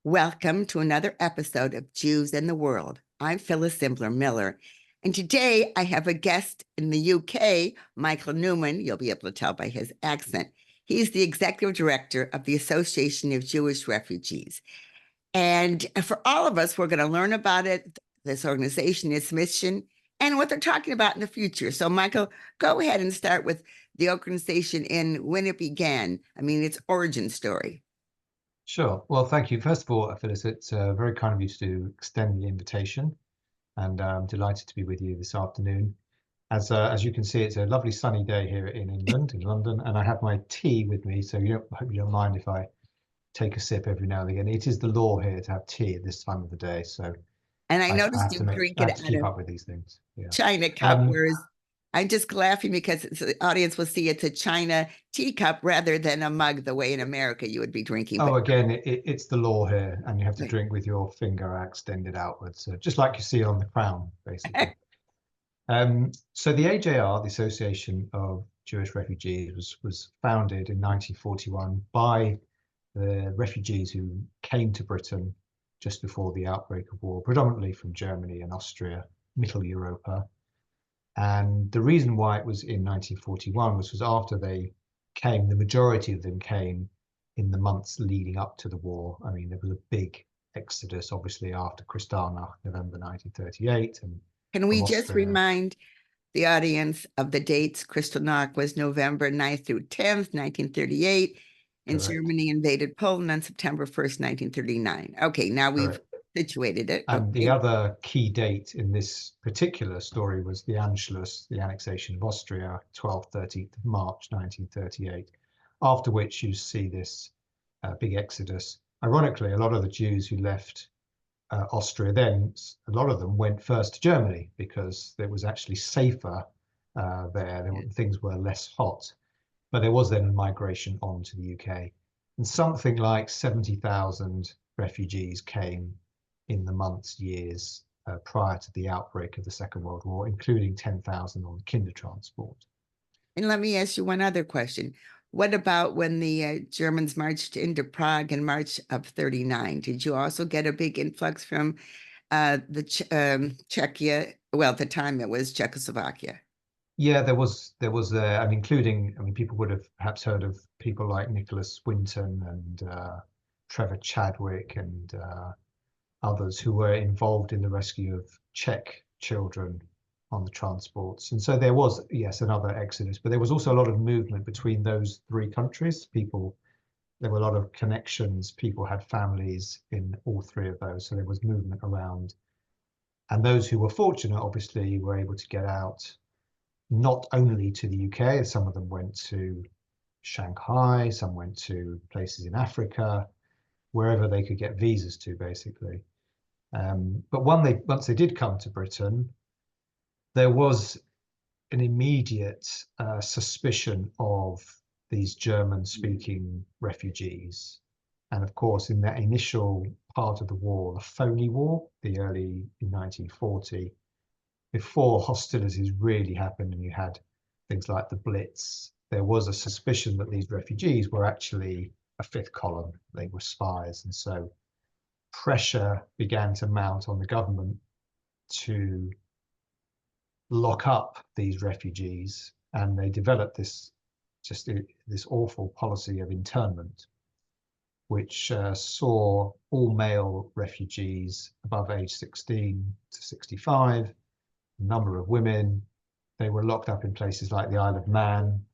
Welcome to another episode of Jews in the World. I'm Phyllis Zimbler Miller, and today I have a guest in the UK, Michael Newman. You'll be able to tell by his accent. He's the executive director of the Association of Jewish Refugees. And for all of us, we're going to learn about it, this organization, its mission, and what they're talking about in the future. So, Michael, go ahead and start with the organization and when it began. I mean, its origin story. Sure. Well, thank you. First of all, Phyllis, it's very kind of you to extend the invitation, and I'm delighted to be with you this afternoon. As you can see, it's a lovely sunny day here in England, in London, and I have my tea with me, so I hope you don't mind if I take a sip every now and again. It is the law here to have tea at this time of the day, so And I I noticed have you to drink I it have to out keep of up with these things. Yeah. China cup, Um, whereas I'm just laughing because the audience will see it's a China teacup rather than a mug, the way in America you would be drinking. oh, But again, it's the law here, and you have to drink with your finger extended outwards, just like you see on the crown, basically. So the AJR, the Association of Jewish Refugees, was founded in 1941 by the refugees who came to Britain just before the outbreak of war, predominantly from Germany and Austria, Middle Europa. And the reason why it was in 1941 was after they came, the majority of them came in the months leading up to the war. I mean, there was a big exodus, obviously, after Kristallnacht, November 1938, and can we from just Austria. remind the audience of the dates? Kristallnacht was November 9th through 10th, 1938, and Correct. Germany invaded Poland on September 1st, 1939. Okay, now we've Correct. situated it. And the Okay. other key date in this particular story was the Anschluss, the annexation of Austria, 12th, 13th of March 1938, after which you see this big exodus. Ironically, a lot of the Jews who left Austria then, a lot of them went first to Germany because it was actually safer there. Things were less hot. But there was then a migration on to the UK. And something like 70,000 refugees came in the months, years prior to the outbreak of the Second World War, including 10,000 on kinder transport. And let me ask you one other question. What about when the Germans marched into Prague in March of 39? Did you also get a big influx from the Czechia? Well, at the time it was Czechoslovakia. Yeah, and including, I mean, people would have perhaps heard of people like Nicholas Winton and Trevor Chadwick and others who were involved in the rescue of Czech children on the transports. And so there was, yes, another exodus, but there was also a lot of movement between those three countries. There were a lot of connections. People had families in all three of those. So there was movement around. And those who were fortunate, obviously, were able to get out, not only to the UK, some of them went to Shanghai, some went to places in Africa, wherever they could get visas to, basically. But once they did come to Britain, there was an immediate suspicion of these German-speaking refugees. And of course, in that initial part of the war, the phony war, the early 1940, before hostilities really happened and you had things like the Blitz, there was a suspicion that these refugees were actually a fifth column. They were spies. And so pressure began to mount on the government to lock up these refugees, and they developed this awful policy of internment, which saw all male refugees above age 16 to 65, a number of women. They were locked up in places like the Isle of Man,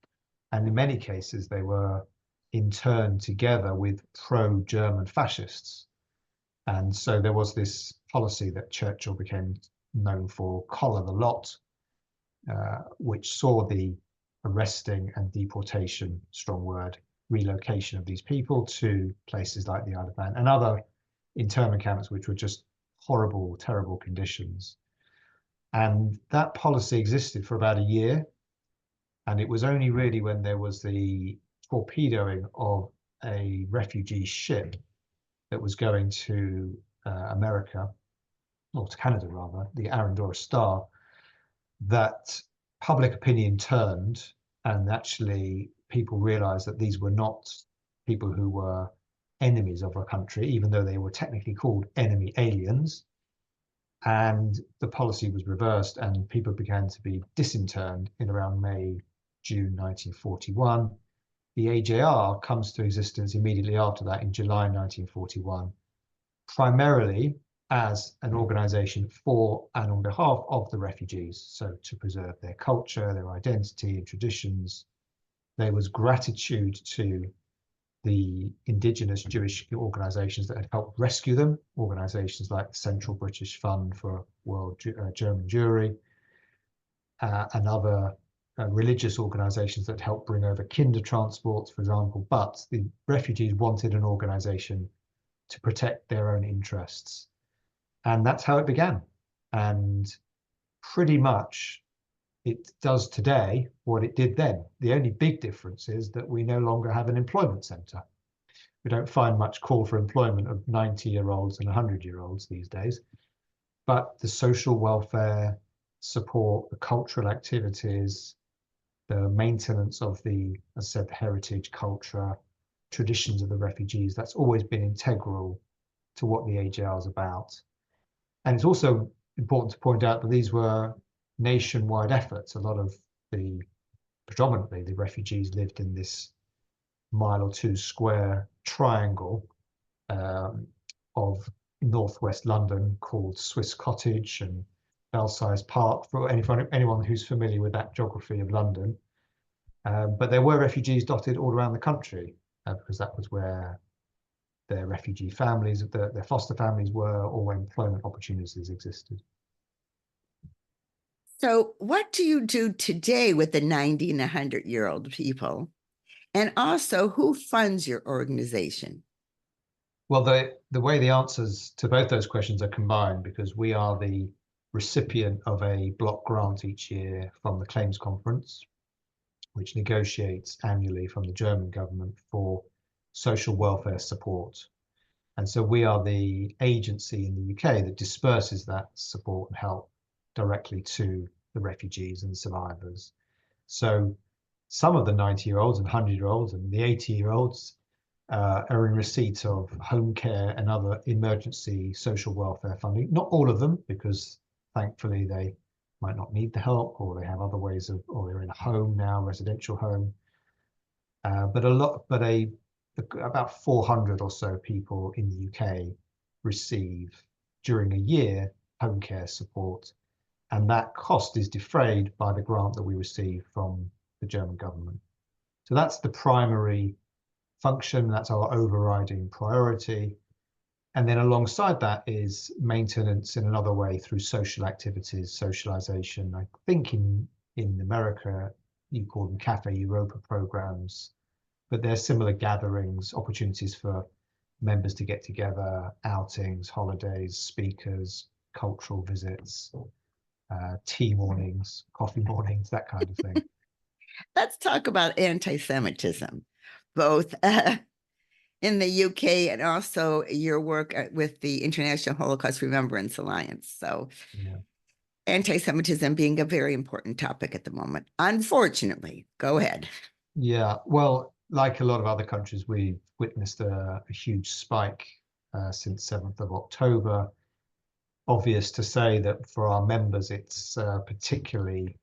and in many cases they were interned together with pro-German fascists. And so there was this policy that Churchill became known for, collar the lot, which saw the arresting and deportation, strong word, relocation of these people to places like the Isle of Man and other internment camps, which were just horrible, terrible conditions. And that policy existed for about a year. And it was only really when there was the torpedoing of a refugee ship that was going to America, or to Canada rather, the Arandora Star, that public opinion turned, and actually people realized that these were not people who were enemies of a country, even though they were technically called enemy aliens. And the policy was reversed, and people began to be disinterred in around May, June 1941. The AJR comes to existence immediately after that in July 1941, primarily as an organization for and on behalf of the refugees. So to preserve their culture, their identity and traditions. There was gratitude to the indigenous Jewish organizations that had helped rescue them, organizations like the Central British Fund for World German Jewry, and other religious organizations that helped bring over kinder transports, for example. But the refugees wanted an organization to protect their own interests. And that's how it began. And pretty much it does today what it did then. The only big difference is that we no longer have an employment centre. We don't find much call for employment of 90-year-olds and 100-year-olds these days. But the social welfare support, the cultural activities, the maintenance of the, as I said, the heritage, culture, traditions of the refugees, that's always been integral to what the AJR is about. And it's also important to point out that these were nationwide efforts. A lot of predominantly the refugees lived in this mile or two square triangle of northwest London called Swiss Cottage and Belsize Park, for anyone who's familiar with that geography of London. But there were refugees dotted all around the country because that was where their refugee families, their foster families were, or where employment opportunities existed. So, what do you do today with the 90 and 100-year-old people? And also, who funds your organization? Well, the way the answers to both those questions are combined, because we are the recipient of a block grant each year from the Claims Conference, which negotiates annually from the German government for social welfare support. And so we are the agency in the UK that disperses that support and help directly to the refugees and survivors. So some of the 90-year-olds and 100-year-olds and the 80-year-olds are in receipt of home care and other emergency social welfare funding. Not all of them, because thankfully they might not need the help, or they have other ways of, or they're in a home now, residential home. About 400 or so people in the UK receive during a year home care support, and that cost is defrayed by the grant that we receive from the German government. So that's the primary function, that's our overriding priority. And then alongside that is maintenance in another way through social activities, socialization. I think in America, you call them Cafe Europa programs, but there's similar gatherings, opportunities for members to get together, outings, holidays, speakers, cultural visits, tea mornings, coffee mornings, that kind of thing. Let's talk about anti-Semitism, both in the UK and also your work with the International Holocaust Remembrance Alliance. So, Yeah. Anti-Semitism being a very important topic at the moment, unfortunately. Go ahead. Yeah, well, like a lot of other countries, we've witnessed a huge spike since 7th of October. Obvious to say that for our members, it's a particularly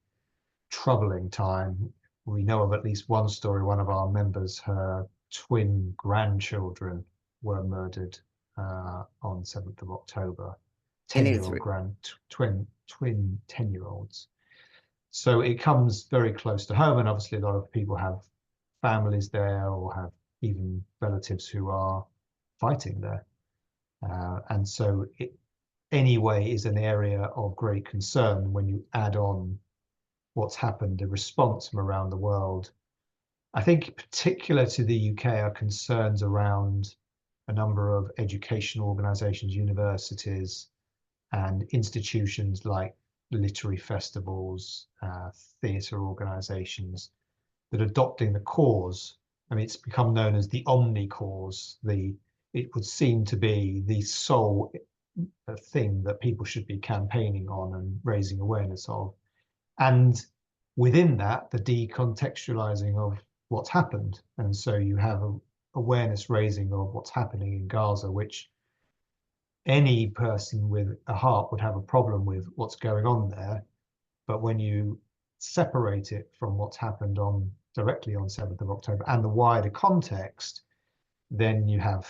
troubling time. We know of at least one story. One of our members, her twin grandchildren were murdered on 7th of October. And it's 10-year-old twin 10-year-olds. So it comes very close to home, and obviously a lot of people have families there or have even relatives who are fighting there. And so it anyway is an area of great concern when you add on what's happened, the response from around the world. I think particular to the UK are concerns around a number of educational organizations, universities, and institutions like literary festivals, theatre organizations that are adopting the cause. I mean, it's become known as the omni cause. It would seem to be the sole thing that people should be campaigning on and raising awareness of. And within that, the decontextualizing of what's happened. And so you have awareness raising of what's happening in Gaza, which any person with a heart would have a problem with what's going on there. But when you separate it from what's happened on directly on 7th of October and the wider context, then you have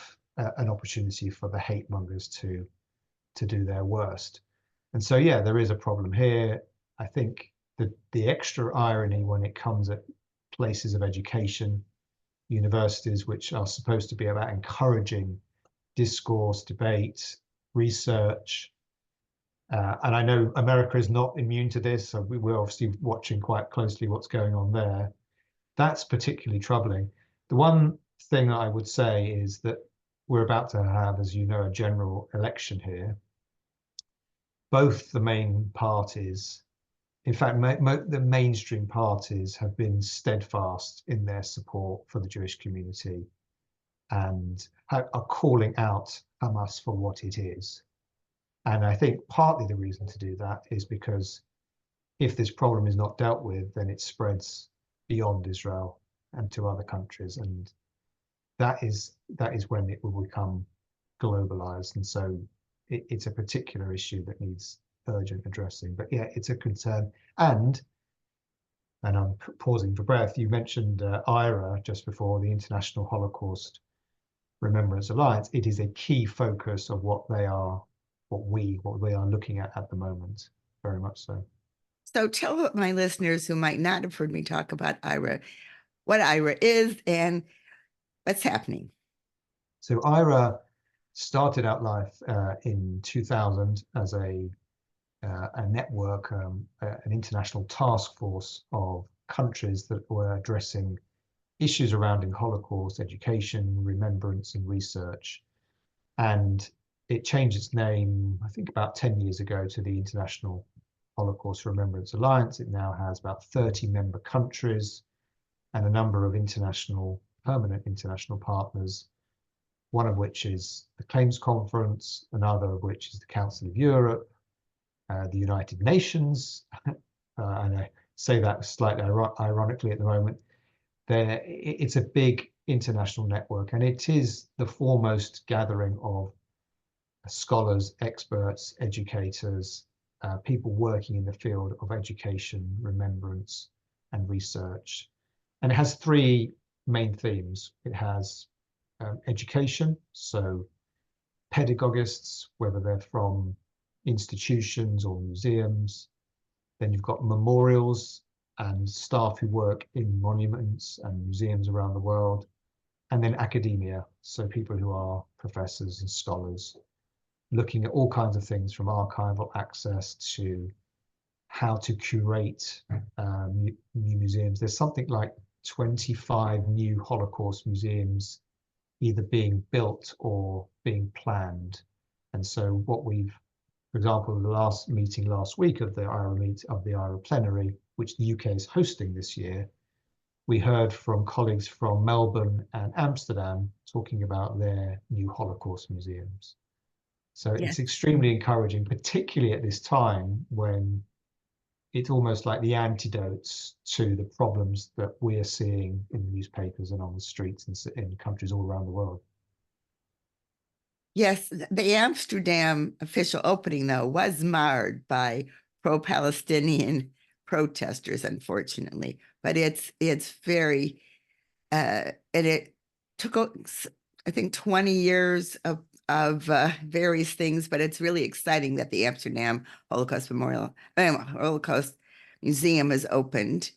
an opportunity for the hate mongers to do their worst. And so, yeah, there is a problem here. I think the extra irony when it comes at places of education, universities, which are supposed to be about encouraging discourse, debate, research. And I know America is not immune to this, so we're obviously watching quite closely what's going on there. That's particularly troubling. The one thing I would say is that we're about to have, as you know, a general election here. Both the main parties, in fact, the mainstream parties have been steadfast in their support for the Jewish community and are calling out Hamas for what it is. And I think partly the reason to do that is because if this problem is not dealt with, then it spreads beyond Israel and to other countries. And that is when it will become globalized. And so it's a particular issue that needs urgent addressing. But yeah, it's a concern. And I'm pausing for breath. You mentioned IRA just before, the International Holocaust Remembrance Alliance. It is a key focus of what we are looking at the moment. Very much so. So tell my listeners who might not have heard me talk about IRA, what IRA is and what's happening. So IRA started out life in 2000 as a network, an international task force of countries that were addressing issues surrounding Holocaust, education, remembrance, and research. And it changed its name, I think, about 10 years ago to the International Holocaust Remembrance Alliance. It now has about 30 member countries and a number of permanent international partners, one of which is the Claims Conference, another of which is the Council of Europe, the United Nations, and I say that slightly ironically at the moment. It's a big international network, and it is the foremost gathering of scholars, experts, educators, people working in the field of education, remembrance, and research. And it has three main themes. It has education, so pedagogists, whether they're from institutions or museums. Then you've got memorials and staff who work in monuments and museums around the world. And then academia, so people who are professors and scholars, looking at all kinds of things from archival access to how to curate new museums. There's something like 25 new Holocaust museums either being built or being planned. And so what we've, for example, the last meeting last week of the IRA plenary, which the UK is hosting this year, we heard from colleagues from Melbourne and Amsterdam talking about their new Holocaust museums. So Yes. it's extremely encouraging, particularly at this time when it's almost like the antidotes to the problems that we are seeing in the newspapers and on the streets in countries all around the world. Yes, the Amsterdam official opening, though, was marred by pro-Palestinian protesters, unfortunately. But it's very, and it took, I think, 20 years of various things, but it's really exciting that the Amsterdam Holocaust Museum is opened.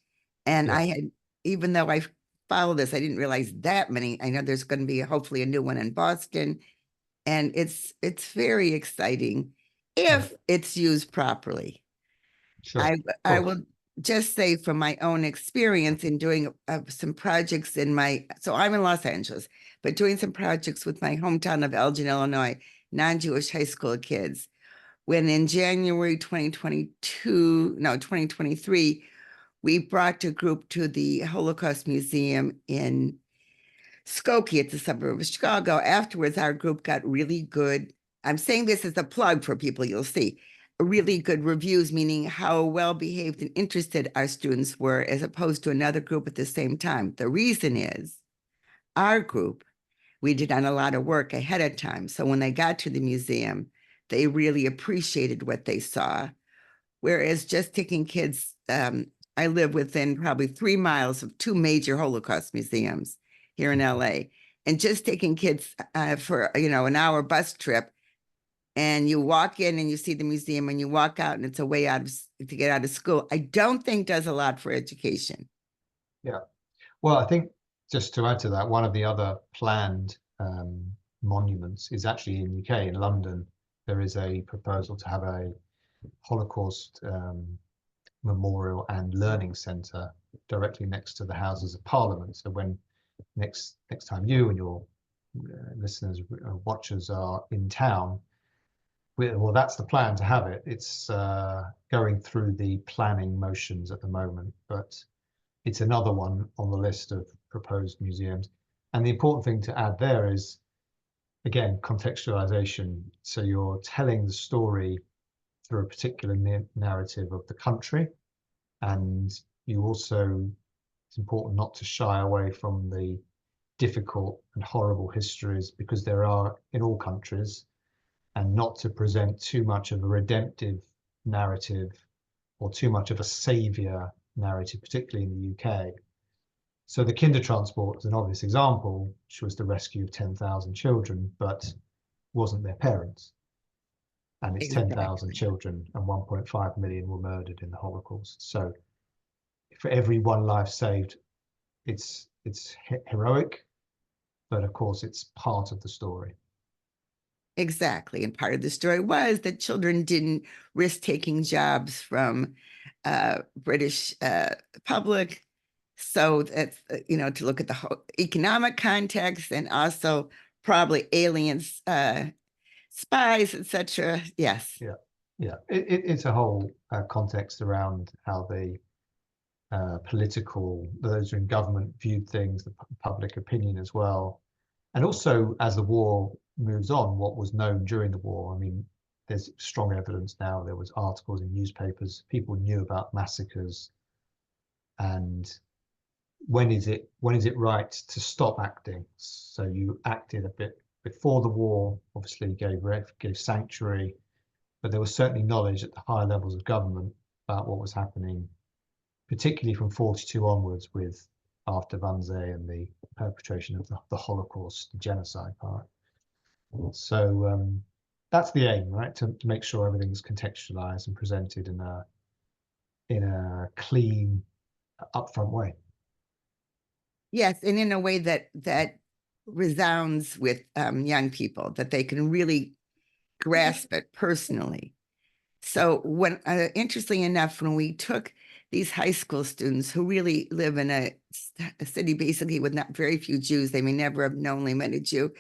And Yeah. I had, even though I follow this, I didn't realize that many. I know there's going to be hopefully a new one in Boston, and it's very exciting if it's used properly. Sure. I will just say from my own experience in doing some projects so I'm in Los Angeles, but doing some projects with my hometown of Elgin, Illinois, non-Jewish high school kids. When in January 2023, we brought a group to the Holocaust Museum in Skokie. It's a suburb of Chicago. Afterwards, our group got really good. I'm saying this as a plug for people you'll see. Really good reviews, meaning how well behaved and interested our students were as opposed to another group at the same time. The reason is our group we did on a lot of work ahead of time. So when they got to the museum, they really appreciated what they saw. Whereas just taking kids, I live within probably 3 miles of two major Holocaust museums here in LA. And just taking kids for, an hour bus trip, and you walk in and you see the museum and you walk out and it's a way out to get out of school, I don't think does a lot for education. Yeah. Well, I think just to add to that, one of the other planned monuments is actually in the UK, in London. There is a proposal to have a Holocaust memorial and learning centre directly next to the Houses of Parliament. So when next time you and your listeners, watchers are in town, well, that's the plan to have it. It's going through the planning motions at the moment, but it's another one on the list of proposed museums. And the important thing to add there is, again, contextualization. So you're telling the story through a particular narrative of the country. And you also, it's important not to shy away from the difficult and horrible histories, because there are in all countries, and not to present too much of a redemptive narrative or too much of a savior narrative, particularly in the UK. So the Kindertransport is an obvious example, which was the rescue of 10,000 children, but wasn't their parents. And it's 10,000 Exactly. children, and 1.5 million were murdered in the Holocaust. So for every one life saved, it's heroic, but of course it's part of the story. Exactly. And part of the story was that children didn't risk taking jobs from British public. So that's, to look at the whole economic context and also probably aliens, spies, etc. Yes. Yeah, yeah. It's a whole context around how the political, those in government viewed things, the public opinion as well. And also, as the war moves on, what was known during the war. I mean, there's strong evidence now. There was articles in newspapers. People knew about massacres. And when is it right to stop acting? So you acted a bit before the war, obviously gave sanctuary, but there was certainly knowledge at the higher levels of government about what was happening, particularly from 42 onwards, with after Wannsee and the perpetration of the Holocaust, the genocide part. So that's the aim, right? To make sure everything's contextualized and presented in a clean, upfront way. Yes, and in a way that resounds with young people, that they can really grasp it personally. So when, interestingly enough, when we took these high school students who really live in a city basically with not very few Jews, they may never have known met a Jew.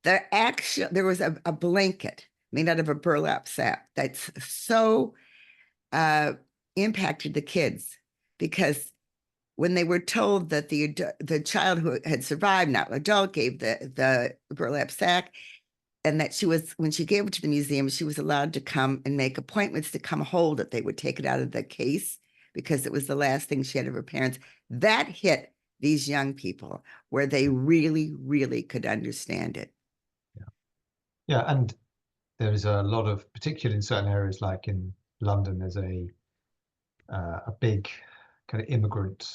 There was a blanket made out of a burlap sack that's so uh, impacted the kids, because when they were told that the child who had survived, now adult, gave the burlap sack, and that when she gave it to the museum, she was allowed to come and make appointments to come hold it. They would take it out of the case because it was the last thing she had of her parents. That hit these young people where they really, really could understand it. Yeah, yeah, and there is a lot of, particularly in certain areas like in London, there's a big kind of immigrant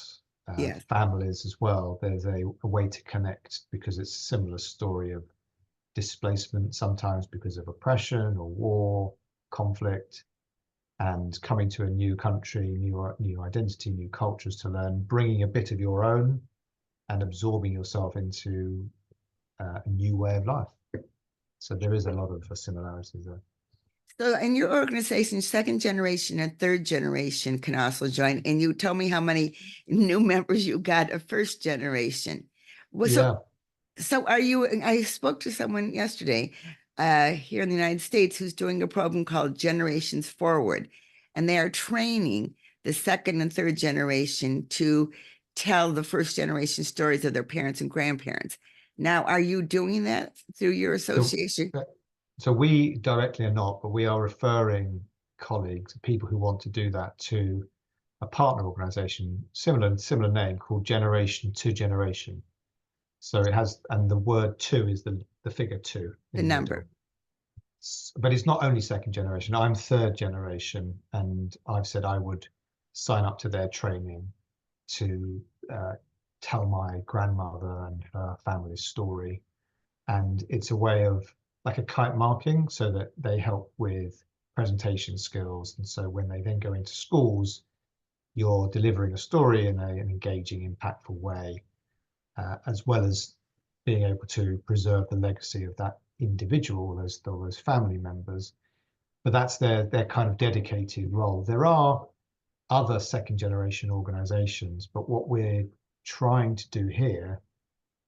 Yes. families as well. There's a way to connect, because it's a similar story of displacement, sometimes because of oppression or war, conflict, and coming to a new country, new identity, new cultures to learn, bringing a bit of your own and absorbing yourself into a new way of life. So there is a lot of similarities there. So in your organization, second generation and third generation can also join. And you told me how many new members you got of first generation. Well, so Yeah. So are you, I spoke to someone yesterday here in the United States who's doing a program called Generations Forward, and they are training the second and third generation to tell the first generation stories of their parents and grandparents. Now, are you doing that through your So, association? so we directly are not, but we are referring colleagues, people who want to do that, to a partner organization, similar name, called Generation to Generation. So it has, and the word two is the figure two The in the middle. number. But it's not only second generation. I'm third generation, and I've said I would sign up to their training to tell my grandmother and her family's story. And it's a way of like a kite marking so that they help with presentation skills. And so when they then go into schools, you're delivering a story in an engaging, impactful way, as well as being able to preserve the legacy of that individual, those family members. But that's their kind of dedicated role. There are other second generation organizations, but what we're trying to do here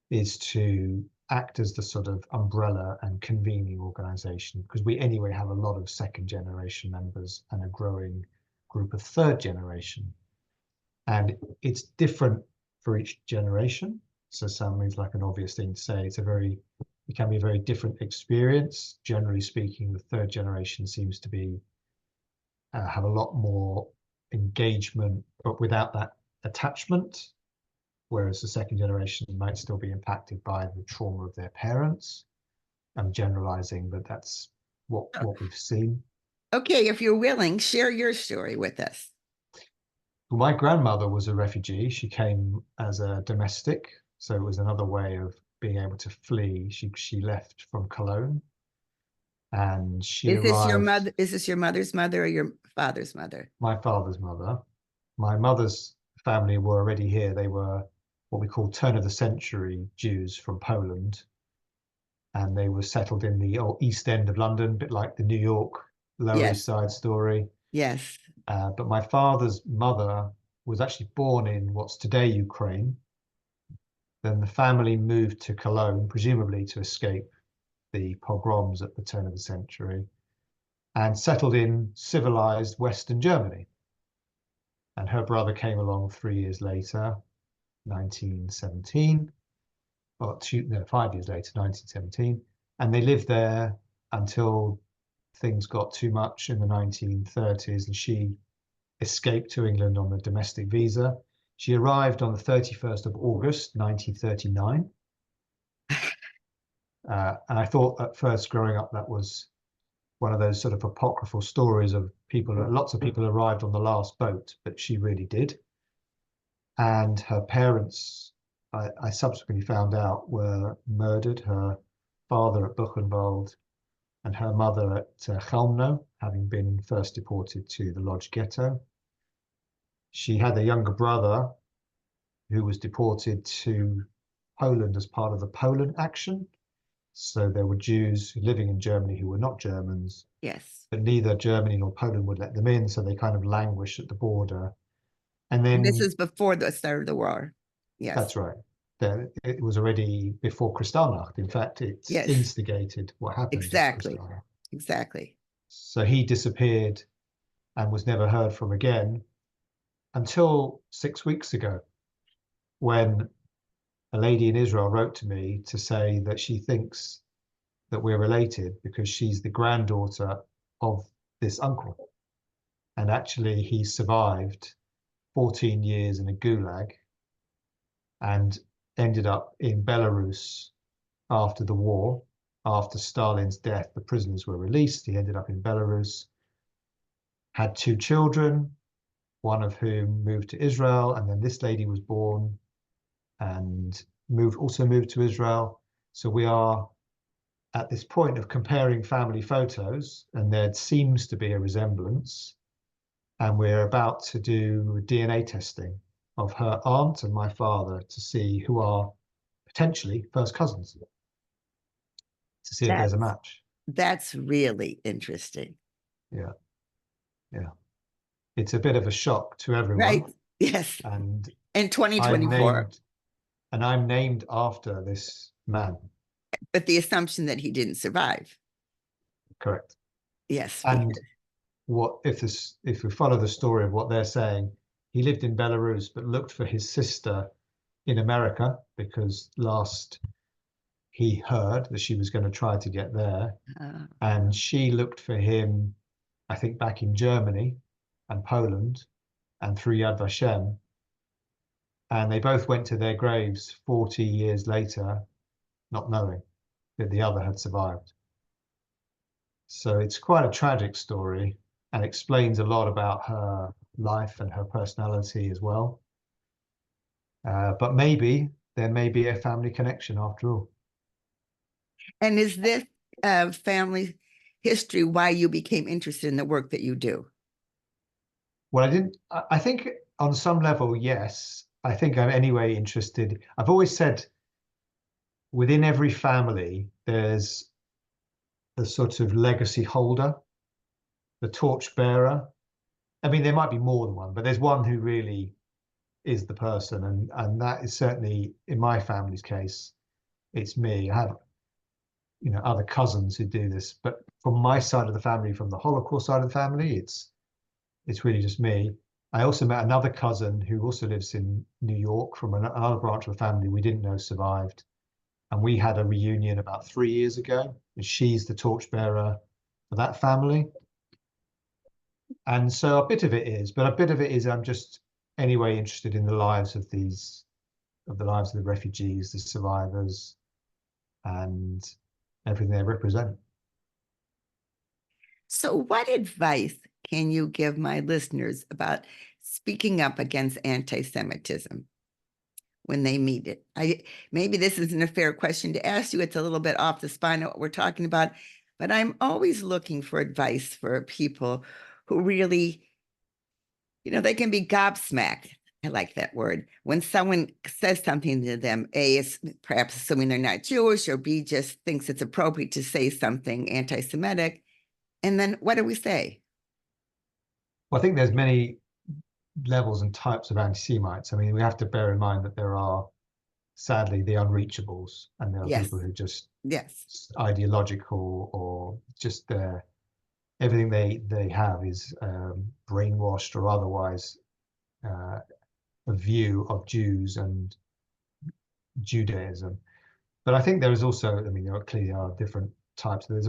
is to act as the sort of umbrella and convening organization, because we anyway have a lot of second generation members and a growing group of third generation. And it's different for each generation. So some is like an obvious thing to say. It can be a very different experience. Generally speaking, the third generation seems to be have a lot more engagement, but without that attachment. Whereas the second generation might still be impacted by the trauma of their parents. I'm generalizing, but that's what we've seen. Okay, if you're willing, share your story with us. Well, my grandmother was a refugee. She came as a domestic, so it was another way of being able to flee. She left from Cologne, and she Is this your arrived. mother? Is this your mother's mother or your father's mother? My father's mother. My mother's family were already here. They were what we call turn of the century Jews from Poland, and they were settled in the East End of London, a bit like the New York Lower East Yes, Side story. yes, But my father's mother was actually born in what's today Ukraine. Then the family moved to Cologne, presumably to escape the pogroms at the turn of the century, and settled in civilized Western Germany. And her brother came along 3 years later, 1917, or no, 5 years later, 1917, and they lived there until things got too much in the 1930s, and she escaped to England on a domestic visa. She arrived on the 31st of August, 1939. And I thought at first growing up that was one of those sort of apocryphal stories of people, lots of people arrived on the last boat, but she really did. And her parents, I subsequently found out, were murdered. Her father at Buchenwald and her mother at Chelmno, having been first deported to the Lodz ghetto. She had a younger brother who was deported to Poland as part of the Poland action. So there were Jews living in Germany who were not Germans, yes. but neither Germany nor Poland would let them in. So they kind of languished at the border. And And this then is before the start of the war. Yes, that's right. It was already before Kristallnacht. In fact, it's yes, instigated what happened at exactly, Kristallnacht. exactly. So he disappeared and was never heard from again until 6 weeks ago, when a lady in Israel wrote to me to say that she thinks that we're related because she's the granddaughter of this uncle. And actually, he survived 14 years in a gulag and ended up in Belarus after the war. After Stalin's death, the prisoners were released. He ended up in Belarus, had two children, one of whom moved to Israel, and then this lady was born and also moved to Israel. So we are at this point of comparing family photos, and there seems to be a resemblance. And we're about to do DNA testing of her aunt and my father to see who are potentially first cousins, to see if there's a That's match. that's really interesting. Yeah, yeah. It's a bit of a shock to everyone. Right? Yes. And In I'm 2024, named, and I'm named after this man. but the assumption that he didn't survive. Correct. Yes, And because if we follow the story of what they're saying, he lived in Belarus but looked for his sister in America because last he heard that she was going to try to get there, uh, and she looked for him, I think, back in Germany and Poland and through Yad Vashem. and they both went to their graves 40 years later, not knowing that the other had survived. So it's quite a tragic story and explains a lot about her life and her personality as well. But maybe there may be a family connection after all. And is this family history why you became interested in the work that you do? Well, I didn't, I think on some level, yes. I think I'm anyway interested. I've always said within every family, there's the sort of legacy holder, the torch bearer. I mean, there might be more than one, but there's one who really is the person, and that is certainly in my family's case, it's me. I have, other cousins who do this, but from my side of the family, from the Holocaust side of the family, it's really just me. I also met another cousin who also lives in New York from another branch of the family we didn't know survived. And we had a reunion about 3 years ago. And she's the torchbearer for that family. And so a bit of it is, but a bit of it is I'm just anyway interested in the lives of the lives of the refugees, the survivors, and everything they represent. So, what advice can you give my listeners about speaking up against anti Semitism when they meet it? Maybe this isn't a fair question to ask you. It's a little bit off the spine of what we're talking about, but I'm always looking for advice for people who really, they can be gobsmacked. I like that word. When someone says something to them, A, is perhaps assuming they're not Jewish, or B, just thinks it's appropriate to say something anti Semitic. And then what do we say? Well, I think there's many levels and types of anti-Semites. I mean, we have to bear in mind that there are sadly the unreachables, and there are Yes, people who just yes, ideological or just everything they have is brainwashed or otherwise a view of Jews and Judaism. But I think there is also, I mean, there are different types. There's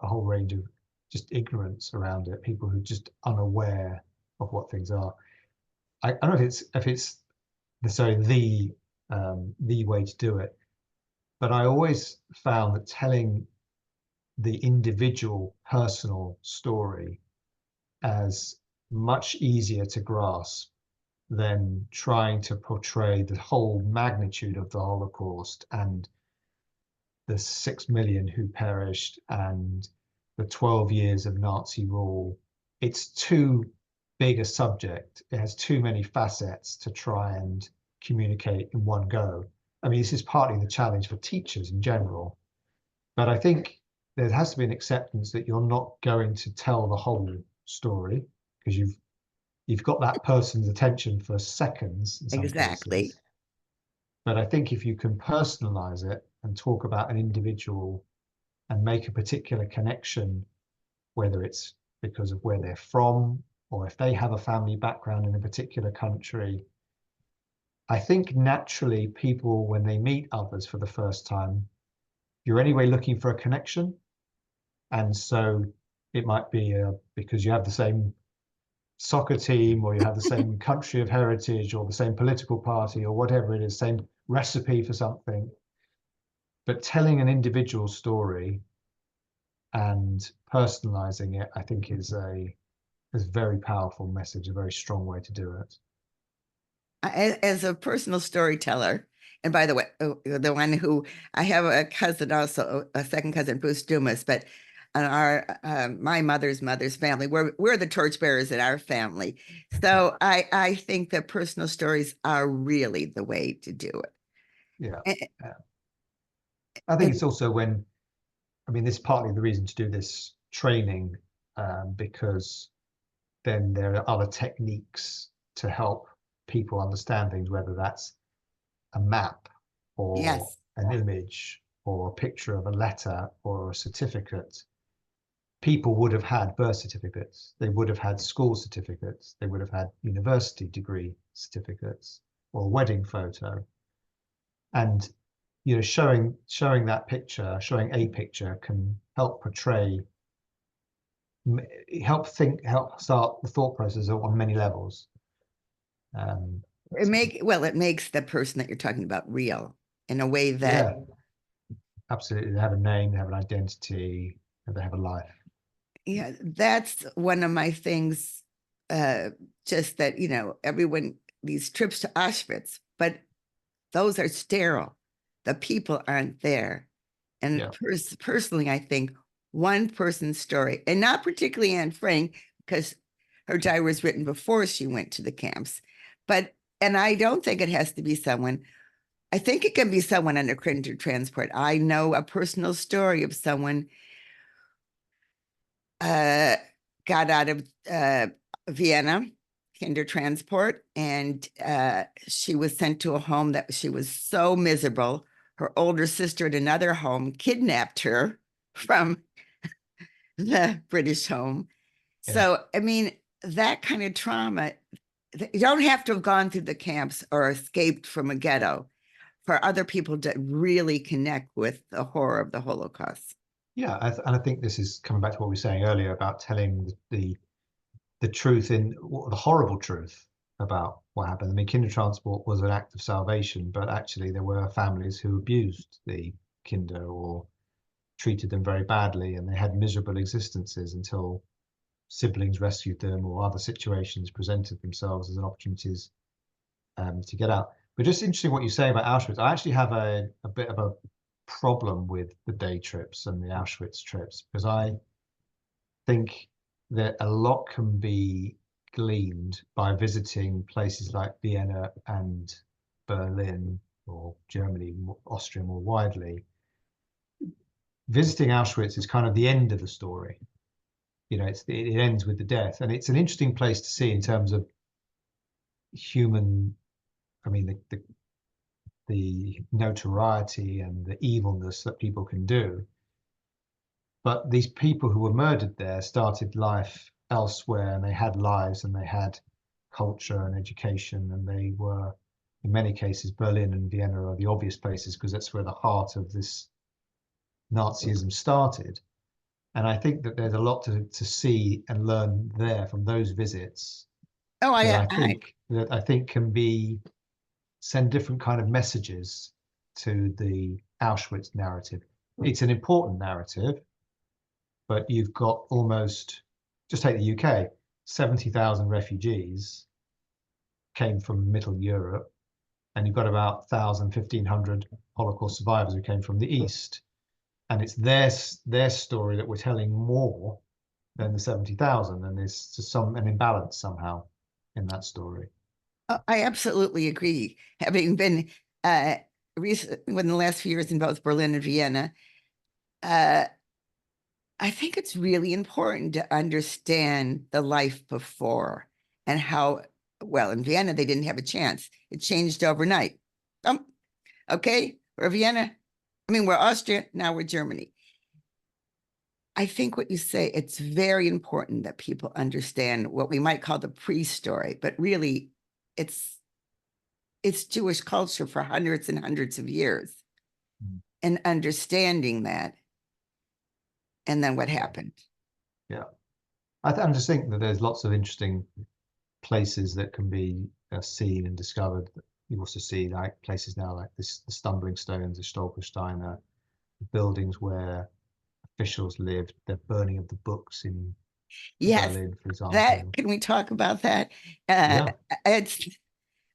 a whole range of just ignorance around it, people who are just unaware of what things are. I don't know if it's necessarily the way to do it, but I always found that telling the individual personal story as much easier to grasp than trying to portray the whole magnitude of the Holocaust and the 6 million who perished and the 12 years of Nazi rule. It's too big a subject. It has too many facets to try and communicate in one go. I mean, this is partly the challenge for teachers in general, but I think there has to be an acceptance that you're not going to tell the whole story because you've got that person's attention for seconds in some exactly. cases. But I think if you can personalize it and talk about an individual and make a particular connection, whether it's because of where they're from or if they have a family background in a particular country, I think naturally people, when they meet others for the first time, you're anyway looking for a connection. And so it might be because you have the same soccer team or you have the same country of heritage or the same political party or whatever it is, same recipe for something. But telling an individual story and personalizing it, I think is a very powerful message, a very strong way to do it. As a personal storyteller, and by the way, the one who I have a cousin, also a second cousin, Bruce Dumas, but on my mother's family, we're the torchbearers in our family. So I think that personal stories are really the way to do Yeah. it. Yeah. I think it's also when, I mean, this is partly the reason to do this training, because then there are other techniques to help people understand things, whether that's a map or Yes, an image or a picture of a letter or a certificate. People would have had birth certificates, they would have had school certificates, they would have had university degree certificates or a wedding photo. And showing that picture, showing a picture can help portray, help start the thought process on many levels. it makes the person that you're talking about real in a way that, Yeah, absolutely. They have a name, they have an identity, and they have a life. yeah, that's one of my things. Uh, just that, everyone, these trips to Auschwitz, but those are sterile. The people aren't there. And Yeah, personally, I think one person's story, and not particularly Anne Frank, because her diary was written before she went to the camps, but, and I don't think it has to be someone, I think it can be someone under kinder transport. I know a personal story of someone uh, got out of Vienna, kinder transport, and she was sent to a home that she was so miserable. Her older sister at another home kidnapped her from the British home. yeah. So, I mean, that kind of trauma, you don't have to have gone through the camps or escaped from a ghetto for other people to really connect with the horror of the Holocaust. Yeah, and I think this is coming back to what we were saying earlier about telling the truth in the horrible truth about what happened. I mean, kinder transport was an act of salvation, but actually there were families who abused the kinder or treated them very badly, and they had miserable existences until siblings rescued them or other situations presented themselves as an opportunities to get out. But just interesting what you say about Auschwitz. I actually have a bit of a problem with the day trips and the Auschwitz trips because I think that a lot can be gleaned by visiting places like Vienna and Berlin or Germany, Austria more widely. Visiting Auschwitz is kind of the end of the story. It ends with the death, and it's an interesting place to see in terms of human. I mean, the notoriety and the evilness that people can do. But these people who were murdered there started life elsewhere, and they had lives and they had culture and education, and they were, in many cases, Berlin and Vienna are the obvious places because that's where the heart of this Nazism started. And I think that there's a lot to see and learn there from those visits Oh, that I, I I think that I think can be send different kind of messages to the Auschwitz narrative. It's an important narrative, but you've got almost, just take the UK, 70,000 refugees came from Middle Europe, and you've got about 1,000, 1,500 Holocaust survivors who came from the East. And it's their story that we're telling more than the 70,000, and there's just an imbalance somehow in that story. I absolutely agree. Having been recent within the last few years in both Berlin and Vienna, uh, I think it's really important to understand the life before and how, well, in Vienna, they didn't have a chance. It changed overnight. Um, okay, we're Vienna. I mean, we're Austria, now we're Germany. I think what you say, it's very important that people understand what we might call the pre-story, but really it's Jewish culture for hundreds and hundreds of years, Mm. and understanding that, and then what Yeah, happened. yeah. I'm just thinking that there's lots of interesting places that can be seen and discovered. You also see like places now like this, the Stumbling Stones, the Stolpersteiner, buildings where officials lived, the burning of the books in Yes, Berlin, for that example. can we talk about that? Uh, Yeah, it's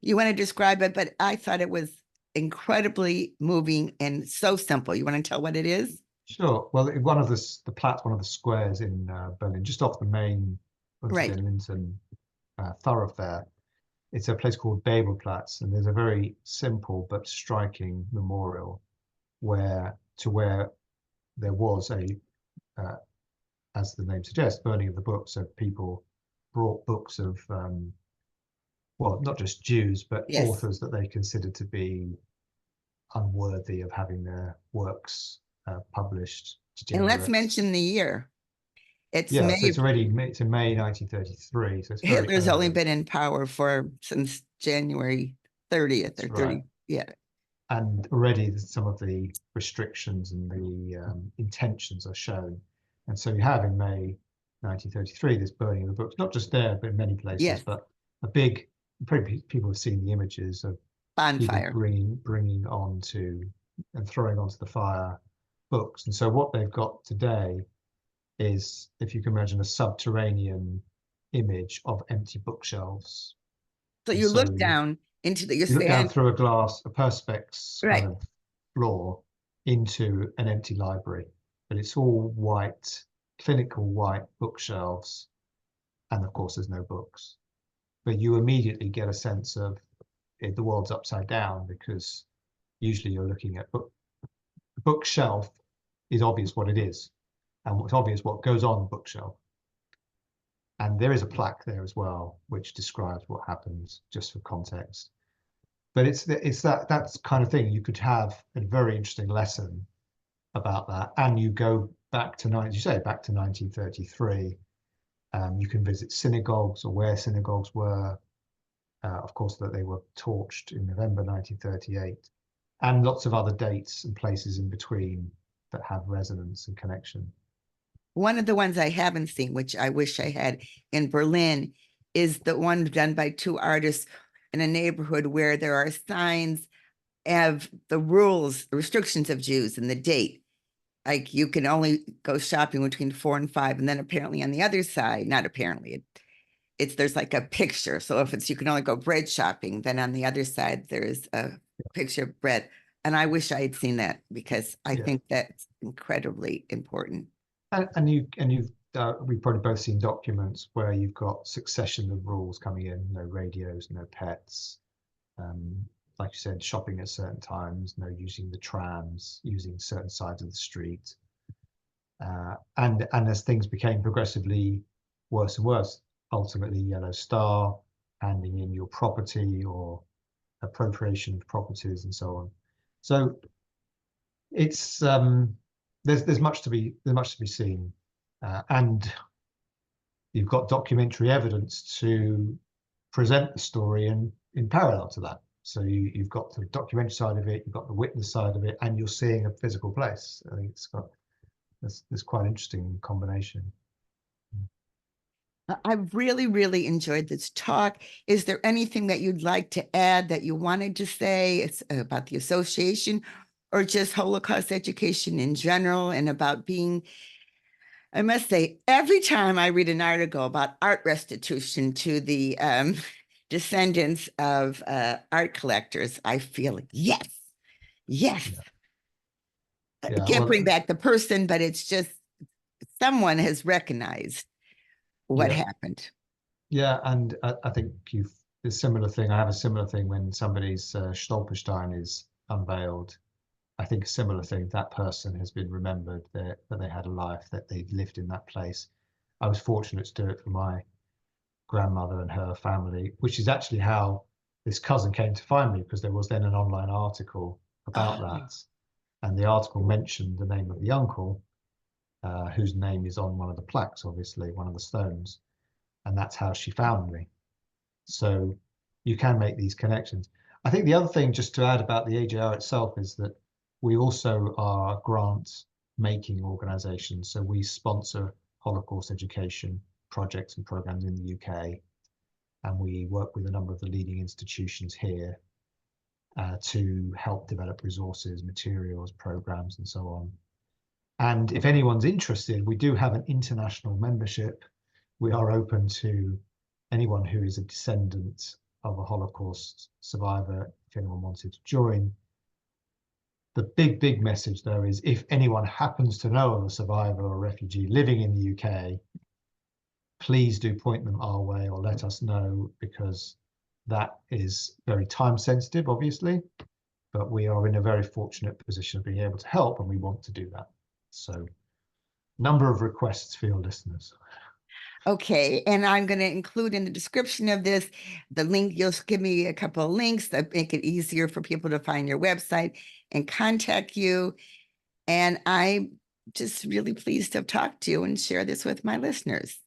you want to describe it, but I thought it was incredibly moving and so simple. You want to tell what it is? sure. Well, one of the Platz, one of the squares in Berlin, just off the main unter Right. den Linden thoroughfare, it's a place called Babelplatz, and there's a very simple but striking memorial where there was uh, as the name suggests, burning of the books. So people brought books of well, not just Jews, but Yes. authors that they considered to be unworthy of having their works published, And let's degenerates. mention the year. It's Yeah, so May. it's in May 1933, so it's very Hitler's only early. been in power for since January 30th or That's right. 30. Yeah. And already some of the restrictions and the intentions are shown. And so you have in May 1933 this burning of the books, not just there, but in many places, Yes. but a big probably people have seen the images of people Bonfire. bringing onto and throwing onto the fire books. And so what they've got today is, if you can imagine, a subterranean image of empty bookshelves. So And you so look down into the, you're you look down saying, through a perspex kind right. of floor into an empty library, but it's all white, clinical white bookshelves, and of course there's no books. But you immediately get a sense of the world's upside down, because usually you're looking at bookshelf is obvious what it is, and what's obvious what goes on the bookshelf. And there is a plaque there as well, which describes what happens, just for context. But it's that's kind of thing. You could have a very interesting lesson about that, and you go back to as you say, back to 1933. You can visit synagogues, or where synagogues were. Of course, that they were torched in November 1938, and lots of other dates and places in between that have resonance and connection. One of the ones I haven't seen, which I wish I had in Berlin, is the one done by two artists in a neighborhood where there are signs of the rules, the restrictions of Jews and the date. Like you can only go shopping between 4 and 5. And then apparently on the other side, not apparently, it's there's like a picture. So if it's you can only go bread shopping, then on the other side there's a picture of bread. And I wish I had seen that because I Yeah, think that's incredibly important. and you've we've probably both seen documents where you've got succession of rules coming in: no radios, no pets, um, like you said, shopping at certain times, no using the trams, using certain sides of the street. And as things became progressively worse and worse, ultimately Yellow Star, handing in your property or appropriation of properties and so on. So it's there's much to be seen, and you've got documentary evidence to present the story in parallel to that. So you've got the documentary side of it, you've got the witness side of it, and you're seeing a physical place. I think it's got this quite interesting combination. I've really, really enjoyed this talk. Is there anything that you'd like to add that you wanted to say? It's about the association or just Holocaust education in general and about being, I must say, every time I read an article about art restitution to the descendants of art collectors, I feel yes, yes. Yeah, I yeah. can't bring Well, back the person, but it's just someone has recognized what yeah, happened. yeah. And I think you've a similar thing. I have a similar thing when somebody's Stolperstein is unveiled. I think a similar thing. That person has been remembered, that they had a life, that they lived in that place. I was fortunate to do it for my grandmother and her family, which is actually how this cousin came to find me, because there was then an online article about Oh, that. And the article mentioned the name of the uncle, whose name is on one of the plaques, obviously, one of the stones. And that's how she found me. So you can make these connections. I think the other thing, just to add about the AJR itself, is that we also are a grant making organization. So we sponsor Holocaust education projects and programs in the UK. And we work with a number of the leading institutions here to help develop resources, materials, programs, and so on. And if anyone's interested, we do have an international membership. We are open to anyone who is a descendant of a Holocaust survivor, if anyone wanted to join. The big message, though, is if anyone happens to know of a survivor or refugee living in the UK, please do point them our way or let us know, because that is very time sensitive, obviously, but we are in a very fortunate position of being able to help, and we want to do that. So, number of requests for your listeners. okay. And I'm going to include in the description of this the link. You'll give me a couple of links that make it easier for people to find your website and contact you. And I'm just really pleased to have talked to you and share this with my listeners.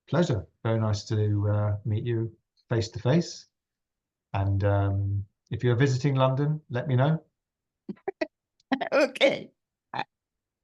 Pleasure. Very nice to meet you face to face. And if you're visiting London, let me know. Okay.